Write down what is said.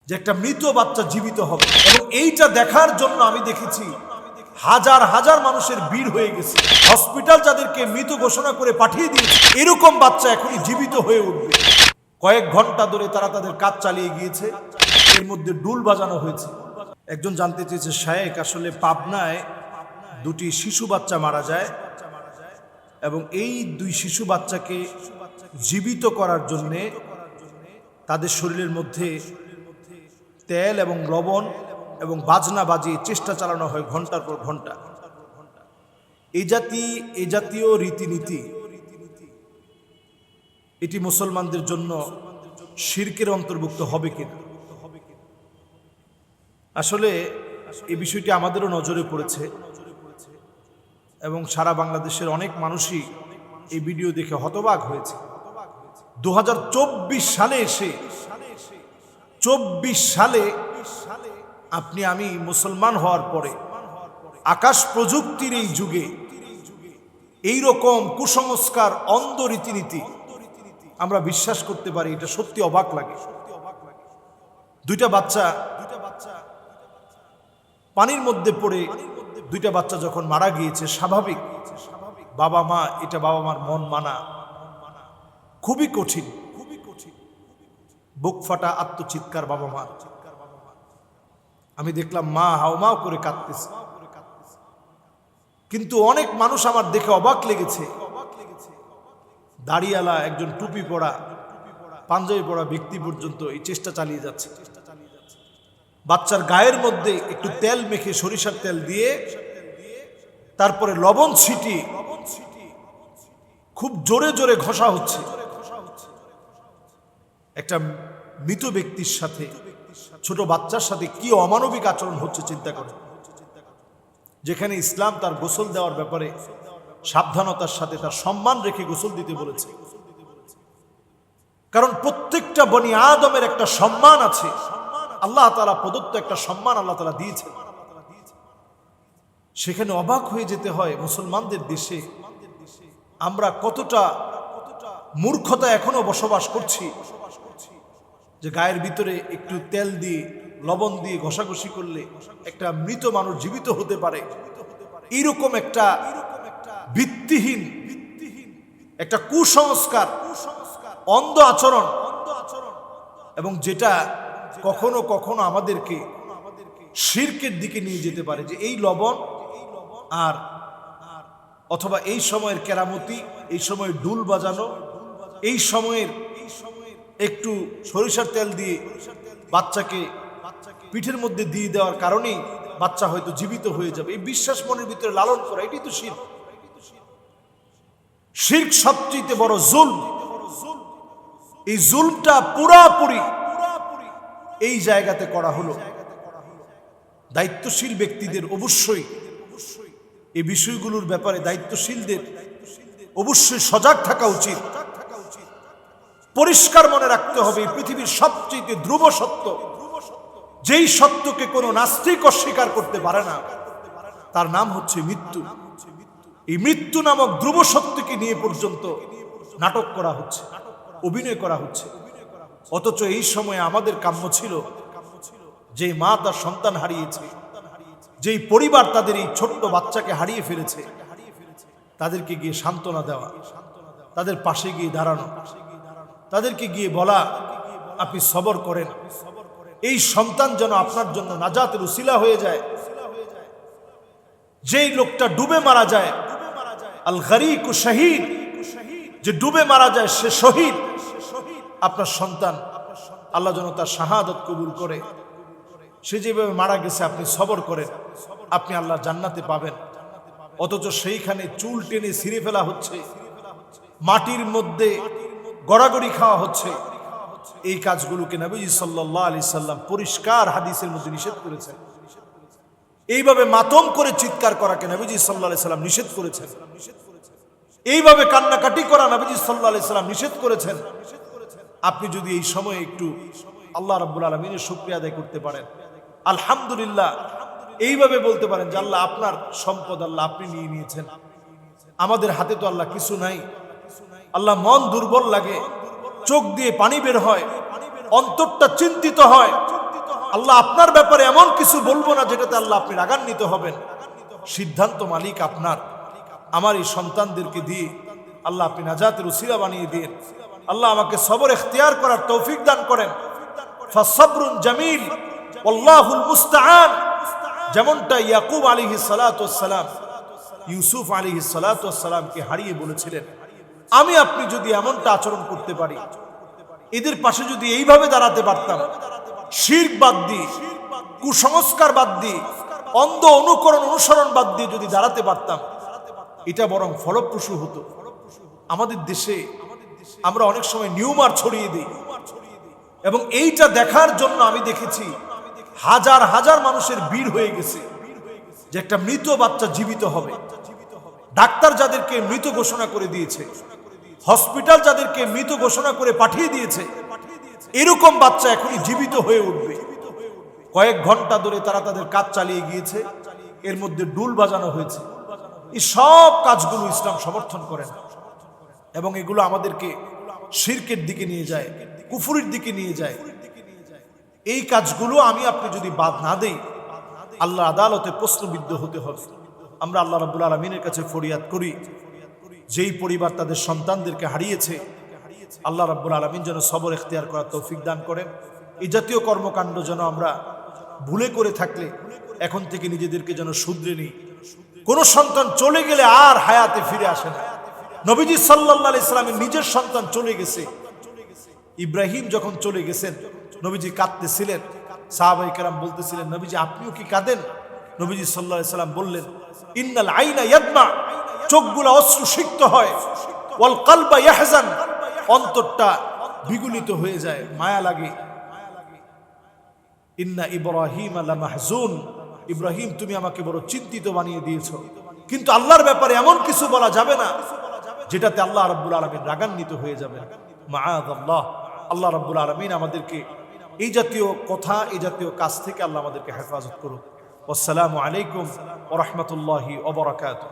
যে একটা মৃত বাচ্চা জীবিত হবে, এবং এইটা দেখার জন্য আমি দেখেছি হাজার হাজার মানুষের ভিড় হয়ে গেছে। হসপিটাল যাদেরকে মৃত ঘোষণা করে পাঠিয়ে দিয়েছে, এরকম বাচ্চা এখনই জীবিত হয়ে উঠবে। কয়েক ঘন্টা ধরে তারা তাদের কাজ চালিয়ে গিয়েছে, এর মধ্যে ডুল বাজানো হয়েছে। একজন জানতে চেয়েছে, শায়েখ আসলে পাবনায় দুটি শিশু বাচ্চা মারা যায় এবং এই দুই শিশু বাচ্চাকে জীবিত করার জন্যে তাদের শরীরের মধ্যে তেল এবং লবণ এবং বাজনা বাজিয়ে চেষ্টা চালানো হয় ঘন্টার পর ঘন্টা। এই জাতীয় রীতিনীতি এটি মুসলমানদের জন্য শিরকের অন্তর্ভুক্ত হবে কিনা? আসলে এই বিষয়টি আমাদেরও নজরে পড়েছে এবং সারা বাংলাদেশের অনেক মানুষই এই ভিডিও দেখে হতবাক হয়েছে। 2024 সালে এসে 24 সালে আপনি আমি মুসলমান হওয়ার পরে আকাশ প্রযুক্তির এই যুগে এই রকম কুসংস্কার, অন্ধ রীতিনীতি আমরা বিশ্বাস করতে পারি, এটা সত্যি অবাক লাগে। দুইটা বাচ্চা পানির মধ্যে পড়ে দুইটা বাচ্চা যখন মারা গিয়েছে, স্বাভাবিক বাবা মা, এটা বাবা মার মন মানা খুবই কঠিন। বুক ফাটা আত্মচিৎকার বাবা মা। আমি দেখলাম মা হাউমাউ করে কাঁদতেছে, কিন্তু অনেক মানুষ আমার দেখে অবাক লেগেছে। দাড়িওয়ালা একজন টুপি পরা, পাঞ্জাবি পরা ব্যক্তি পর্যন্ত এই চেষ্টা চালিয়ে যাচ্ছে। বাচ্চার গায়ের মধ্যে একটু তেল মেখে, সরিষার তেল দিয়ে তারপরে লবণ ছিটিয়ে খুব জোরে জোরে ঘষা হচ্ছে। একটা মৃত ব্যক্তির সাথে, ছোট বাচ্চার সাথে কি অমানবিক আচরণ হচ্ছে চিন্তা করে। যেখানে ইসলাম তার গোসল দেওয়ার ব্যাপারে সাবধানতার সাথে তার সম্মান রেখে গোসল দিতে বলেছে। কারণ প্রত্যেকটা বনি আদমের একটা সম্মান আছে, আল্লাহ তাআলা প্রদত্ত একটা সম্মান আল্লাহ তাআলা দিয়েছেন। সেখানে অবাক হয়ে যেতে হয়, মুসলমানদের দেশে আমরা কতটা মূর্খতা এখনো বসবাস করছি, যে গায়ের ভিতরে একটু তেল দিয়ে লবণ দিয়ে ঘষাঘষি করলে একটা মৃত মানুষ জীবিত হতে পারে। এইরকম একটা ভিত্তিহীন একটা কুসংস্কার, অন্ধ আচরণ, এবং যেটা কখনো কখনো আমাদেরকে শিরকের দিকে নিয়ে যেতে পারে। যে এই লবণ আর অথবা এই সময়ের কেরামতি, এই সময়ের ডুল বাজানো, এই সময়ের একটু সরিষার তেল দিয়ে বাচ্চাকে পিঠের মধ্যে দিয়ে দেওয়ার কারণেই বাচ্চা হয়তো জীবিত হয়ে যাবে, এই বিশ্বাস মনের ভিতরে লালন করা, এটাই তো শিরক। শিরক সবচেয়ে বড় জুলম। এই জুলমটা পুরাপুরি এই জায়গাতে করা হলো। দায়িত্বশীল ব্যক্তিদের অবশ্যই এই বিষয়গুলোর ব্যাপারে, দায়িত্বশীলদের অবশ্যই সজাগ থাকা উচিত। পরিষ্কার মনে রাখতে হবে, পৃথিবীর সবচেয়ে ধ্রুব সত্য, যেই সত্যকে কোনো নাস্তিক অস্বীকার করতে পারে না, তার নাম হচ্ছে মৃত্যু। এই মৃত্যু নামক ধ্রুব সত্যকে নিয়ে পর্যন্ত নাটক করা হচ্ছে, অভিনয় করা হচ্ছে। অথচ এই সময়ে আমাদের কাম্য ছিল, যে মা তার সন্তান হারিয়েছে, যেই পরিবার তাদের এই ছোট্ট বাচ্চাকে হারিয়ে ফেলেছে, তাদেরকে গিয়ে সান্ত্বনা দেওয়া, তাদের পাশে গিয়ে দাঁড়ানো, তাদেরকে গিয়ে বলা আপনি সবর করেন, এই সন্তান যেন আপনার জন্য নাজাতের উসিলা হয়ে যায়। যেই লোকটা ডুবে মারা যায়, আল গরীকু শহীদ, যে ডুবে মারা যায় সে শহীদ। আপনার সন্তান, আল্লাহ যেন তার শাহাদাত কবুল করে। সে যেভাবে মারা গেছে আপনি সবর করেন, আপনি আল্লাহর জান্নাতে পাবেন। অথচ সেইখানে চুল টেনে ছিঁড়ে ফেলা হচ্ছে, মাটির মধ্যে গড়াগড়ি খাওয়া হচ্ছে। এই কাজগুলোকে নবীজি সাল্লাল্লাহু আলাইহি সাল্লাম পরিষ্কার হাদিসের মধ্যে নিষেধ করেছেন। এইভাবে মাতম করে চিৎকার করাকে নবীজি সাল্লাল্লাহু আলাইহি সাল্লাম নিষেধ করেছেন। এইভাবে কান্নাকাটি করা নবীজি সাল্লাল্লাহু আলাইহি সাল্লাম নিষেধ করেছেন। আপনি যদি এই সময়ে একটু আল্লাহ রাব্বুল আলামিনের শুকরিয়া আদায় করতে পারেন, আলহামদুলিল্লাহ, এইভাবে বলতে পারেন যে আল্লাহ আপনার সম্পদ, আল্লাহ আপনি নিয়ে নিয়েছেন, আমাদের হাতে তো আল্লাহ কিছু নাই। আল্লাহ মন দুর্বল লাগে, চোখ দিয়ে পানি বের হয়, অন্তরটা চিন্তিত হয়, আল্লাহ আপনার ব্যাপারে এমন কিছু বলবো না যেটাতে আল্লাহ আপনি রাগান্বিত হবেন। সিদ্ধান্ত মালিক আপনার। আমার এই সন্তানদেরকে দিয়ে আল্লাহ আপনি নাজাতের উসিলা বানিয়ে দিন। আল্লাহ আমাকে সবর ইখতিয়ার করার তৌফিক দান করেন। ফাসবরুন জামিল ওয়াল্লাহুল মুস্তাআন। যেমনটা ইয়াকুব আলাইহিস সালাতু ওয়াস সালাম ইউসুফ আলাইহিস সালাতু ওয়াস সালামকে হারিয়ে বলেছিলেন, আমি আপনি যদি এমনটা আচরণ করতে পারি, এদের পাশে যদি এইভাবে দাঁড়াতে পারতাম, শিরক বাদ দিয়ে, কুসংস্কার বাদ দিয়ে, অন্ধ অনুকরণ অনুসরণ বাদ দিয়ে যদি দাঁড়াতে পারতাম, এটা বরং ফলপ্রসূ হতো। আমাদের দেশে আমরা অনেক সময় নিউমার ছড়িয়ে দিই, এবং এইটা দেখার জন্য আমি দেখেছি হাজার হাজার মানুষের ভিড় হয়ে গেছে যে একটা মৃত বাচ্চা জীবিত হবে। ডাক্তার যাদেরকে মৃত ঘোষণা করে দিয়েছে, হসপিটাল যাদেরকে মৃত ঘোষণা করে পাঠিয়ে দিয়েছে, এরকম বাচ্চা এখনই জীবিত হয়ে উঠবে। কয়েক ঘন্টা ধরে তারা তাদের কাজ চালিয়ে গিয়েছে, এর মধ্যে ডুল বাজানো হয়েছে। এই সব কাজগুলো ইসলাম সমর্থন করে না, এবং এগুলো আমাদেরকে শিরকের দিকে নিয়ে যায়, কুফুরির দিকে নিয়ে যায়। এই কাজগুলো আমি আপনি যদি বাদ না দেই, আল্লাহ আদালতে প্রশ্নবিদ্ধ হতে হবে। আমরা আল্লাহ রাব্বুল আলামিনের কাছে ফরিয়াদ করি, যেই পরিবার তাদের সন্তানদেরকে হারিয়েছে, আল্লাহ রাব্বুল আলামিন যেন সবর ইখতিয়ার করার তৌফিক দান করেন। এই জাতীয় কর্মকাণ্ড যেন আমরা ভুলে করে থাকলে এখন থেকে নিজেদেরকে যেন শুধরে নিই। কোন সন্তান চলে গেলে আর হায়াতে ফিরে আসে না। নবীজি সাল্লাল্লাহু আলাইহি সাল্লামের নিজের সন্তান চলে গেছে। ইব্রাহিম যখন চলে গেছেন, নবীজি কাঁদতেছিলেন। সাহাবায়ে কেরাম বলতেছিলেন, নবীজি আপনিও কি কাঁদেন? নবীজি সাল্লাল্লাহু আলাইহি সাল্লাম বললেন, ইন্নাল আইনা ইয়াদমা, চোখগুলো অশ্রুসিক্ত হয়, ওয়াল কলবা ইয়াহজান, অন্তরটা বিগলিত হয়ে যায়, মায়া লাগে। ইন্না ইব্রাহিম লামাহজুন, ইব্রাহিম তুমি আমাকে বড় চিন্তিত বানিয়ে দিয়েছো। কিন্তু আল্লাহর ব্যাপারে এমন কিছু বলা যাবে না যেটাতে আল্লাহ রাব্বুল আলামিন রাগান্বিত হয়ে যাবেন। মাআযাল্লাহ। আল্লাহ রাব্বুল আলামিন আমাদেরকে এই জাতীয় কথা, এই জাতীয় কাজ থেকে আল্লাহ আমাদেরকে হেফাজত করুন। আসসালামু আলাইকুম ওয়া রাহমাতুল্লাহি ওয়া বারাকাতুহু।